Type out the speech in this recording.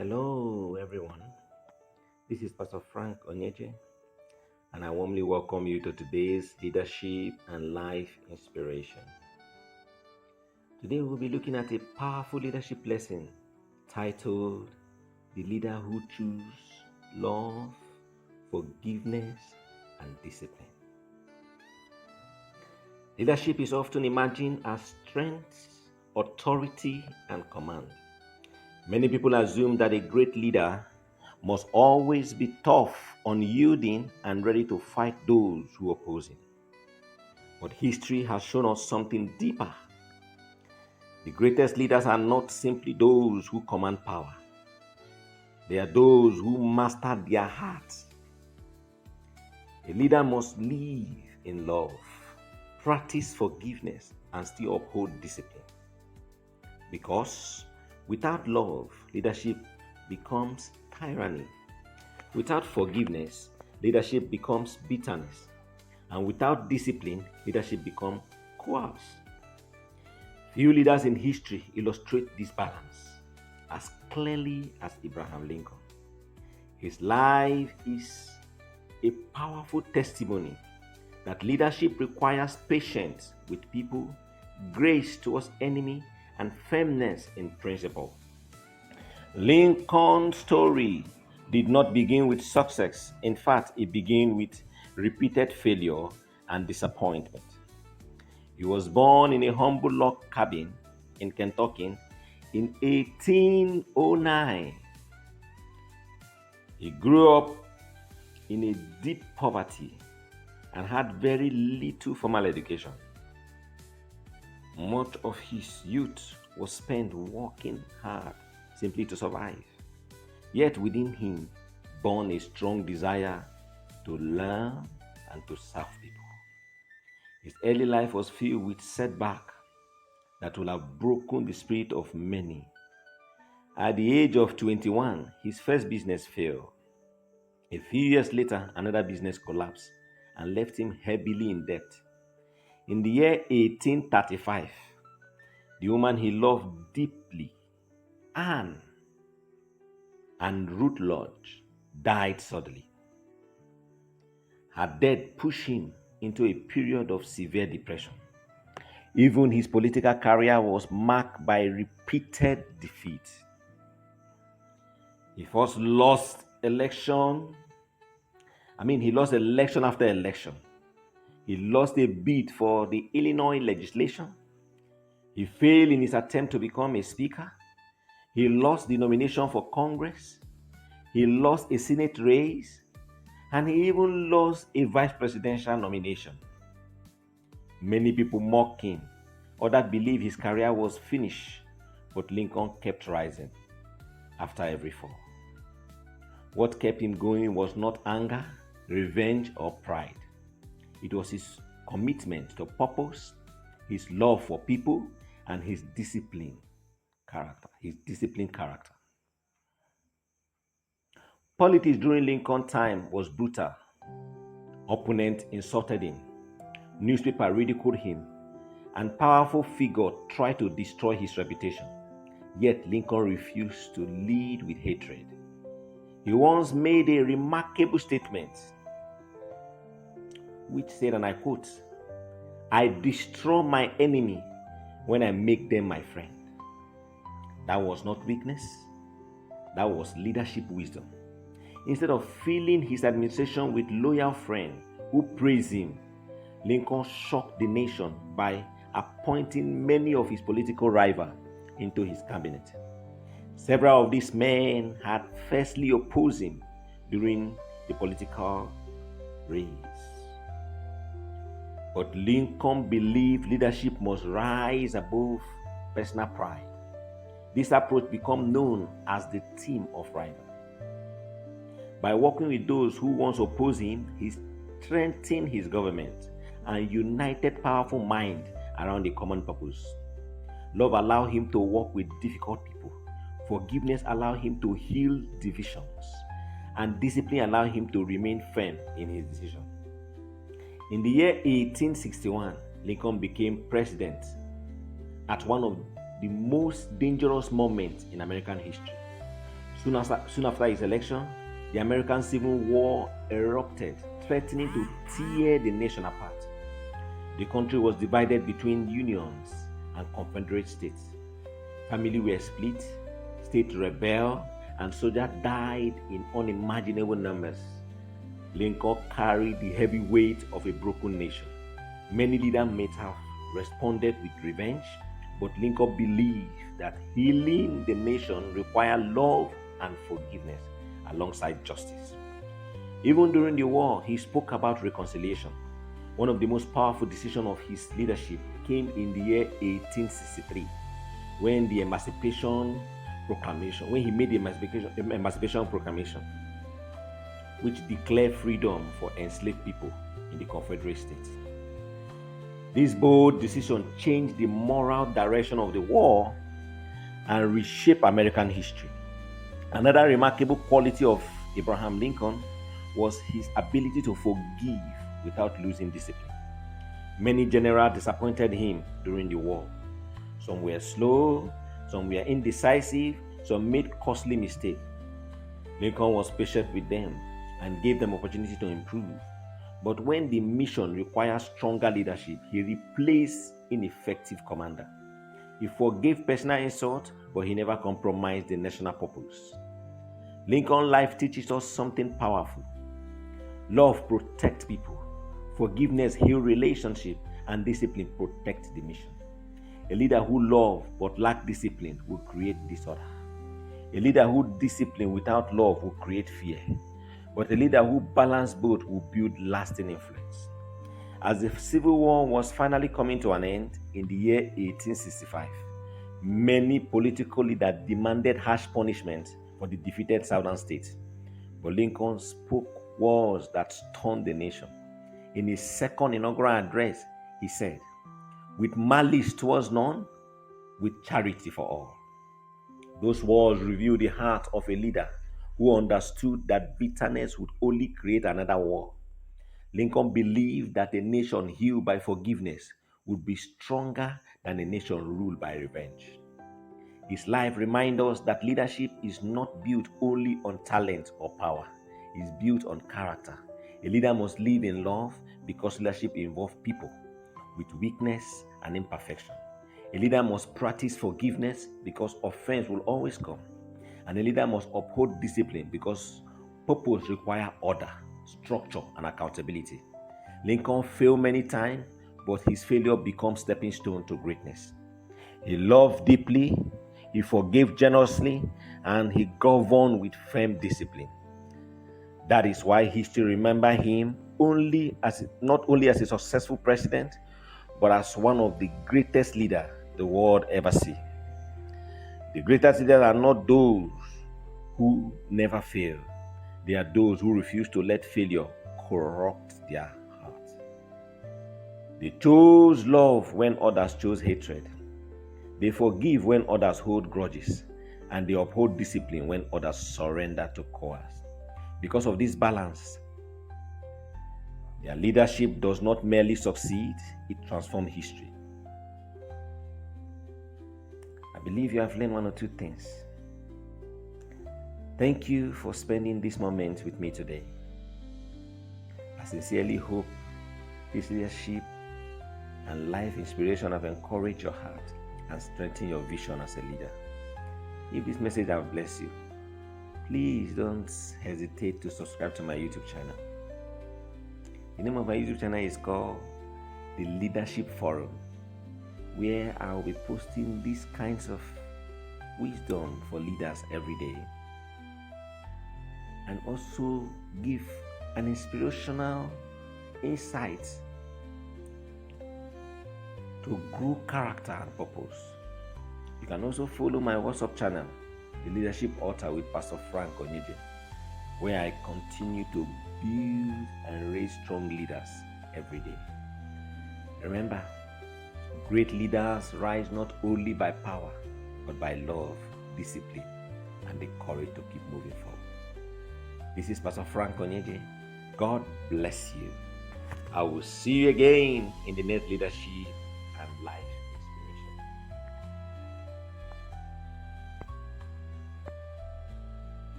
Hello, everyone. This is Pastor Frank Onyeje, and I warmly welcome you to today's leadership and life inspiration. Today, we'll be looking at a powerful leadership lesson titled The Leader Who Chooses Love, Forgiveness, and Discipline. Leadership is often imagined as strength, authority, and command. Many people assume that a great leader must always be tough, unyielding, and ready to fight those who oppose him. But history has shown us something deeper. The greatest leaders are not simply those who command power, they are those who master their hearts. A leader must live in love, practice forgiveness, and still uphold discipline. Because without love, leadership becomes tyranny. Without forgiveness, leadership becomes bitterness. And without discipline, leadership becomes coerce. Few leaders in history illustrate this balance as clearly as Abraham Lincoln. His life is a powerful testimony that leadership requires patience with people, grace towards enemy, and firmness in principle. Lincoln's story did not begin with success. In fact, it began with repeated failure and disappointment. He was born in a humble log cabin in Kentucky in 1809. He grew up in a deep poverty and had very little formal education. Much of his youth was spent working hard simply to survive. Yet within him born a strong desire to learn and to serve people. His early life was filled with setbacks that would have broken the spirit of many. At the age of 21, his first business failed. A few years later, another business collapsed and left him heavily in debt. In the year 1835, the woman he loved deeply, Anne and Ruth Lodge, died suddenly. Her death pushed him into a period of severe depression. Even his political career was marked by repeated defeat. He first lost election. He lost election after election. He lost a bid for the Illinois legislation. He failed in his attempt to become a speaker. He lost the nomination for Congress. He lost a Senate race. And he even lost a vice presidential nomination. Many people mocked him. Others believed his career was finished. But Lincoln kept rising after every fall. What kept him going was not anger, revenge, or pride. It was his commitment to purpose, his love for people, and his disciplined character. Politics during Lincoln's time was brutal. Opponents insulted him, newspapers ridiculed him, and powerful figures tried to destroy his reputation. Yet Lincoln refused to lead with hatred. He once made a remarkable statement, which said, and I quote, "I destroy my enemy when I make them my friend." That was not weakness, that was leadership wisdom. Instead of filling his administration with loyal friends who praised him, Lincoln shocked the nation by appointing many of his political rivals into his cabinet. Several of these men had fiercely opposed him during the political race. But Lincoln believed leadership must rise above personal pride. This approach became known as the team of rivals. By working with those who once opposed him, he strengthened his government and united powerful minds around a common purpose. Love allowed him to work with difficult people. Forgiveness allowed him to heal divisions. And discipline allowed him to remain firm in his decision. In the year 1861, Lincoln became president at one of the most dangerous moments in American history. Soon after his election, the American Civil War erupted, threatening to tear the nation apart. The country was divided between unions and Confederate states. Families were split, states rebelled, and soldiers died in unimaginable numbers. Lincoln carried the heavy weight of a broken nation. Many leaders might have responded with revenge, but Lincoln believed that healing the nation required love and forgiveness alongside justice. Even during the war, he spoke about reconciliation. One of the most powerful decisions of his leadership came in the year 1863, when he made the Emancipation Proclamation, which declared freedom for enslaved people in the Confederate States. This bold decision changed the moral direction of the war and reshaped American history. Another remarkable quality of Abraham Lincoln was his ability to forgive without losing discipline. Many generals disappointed him during the war. Some were slow, some were indecisive, some made costly mistakes. Lincoln was patient with them and gave them opportunity to improve. But when the mission required stronger leadership, he replaced ineffective commander. He forgave personal insult, but he never compromised the national purpose. Lincoln's life teaches us something powerful. Love protects people. Forgiveness heals relationships, and discipline protects the mission. A leader who loves but lacks discipline will create disorder. A leader who disciplines without love will create fear. But a leader who balances both will build lasting influence. As the Civil War was finally coming to an end in the year 1865, many political leaders demanded harsh punishment for the defeated Southern states. But Lincoln spoke words that stunned the nation. In his second inaugural address, he said, "With malice towards none, with charity for all." Those words reveal the heart of a leader who understood that bitterness would only create another war. Lincoln believed that a nation healed by forgiveness would be stronger than a nation ruled by revenge. His life reminds us that leadership is not built only on talent or power. It is built on character. A leader must live in love because leadership involves people with weakness and imperfection. A leader must practice forgiveness because offense will always come. And a leader must uphold discipline because purpose requires order, structure, and accountability. Lincoln failed many times, but his failure becomes stepping stone to greatness. He loved deeply, he forgave generously, and he governed with firm discipline. That is why history remembers him not only as a successful president, but as one of the greatest leaders the world ever see. The greatest leaders are not those who never fail. They are those who refuse to let failure corrupt their heart. They chose love when others chose hatred. They forgive when others hold grudges. And they uphold discipline when others surrender to coerce. Because of this balance, their leadership does not merely succeed, it transforms history. I believe you have learned one or two things. Thank you for spending this moment with me today. I sincerely hope this leadership and life inspiration have encouraged your heart and strengthened your vision as a leader. If this message has blessed you, please don't hesitate to subscribe to my YouTube channel. The name of my YouTube channel is called The Leadership Forum, where I will be posting these kinds of wisdom for leaders every day, and also give an inspirational insight to grow character and purpose. You can also follow my WhatsApp channel, The Leadership Altar with Pastor Frank Onyeje, where I continue to build and raise strong leaders every day. Remember, great leaders rise not only by power, but by love, discipline, and the courage to keep moving forward. This is Pastor Frank Onyeje. God bless you. I will see you again in the next leadership and life.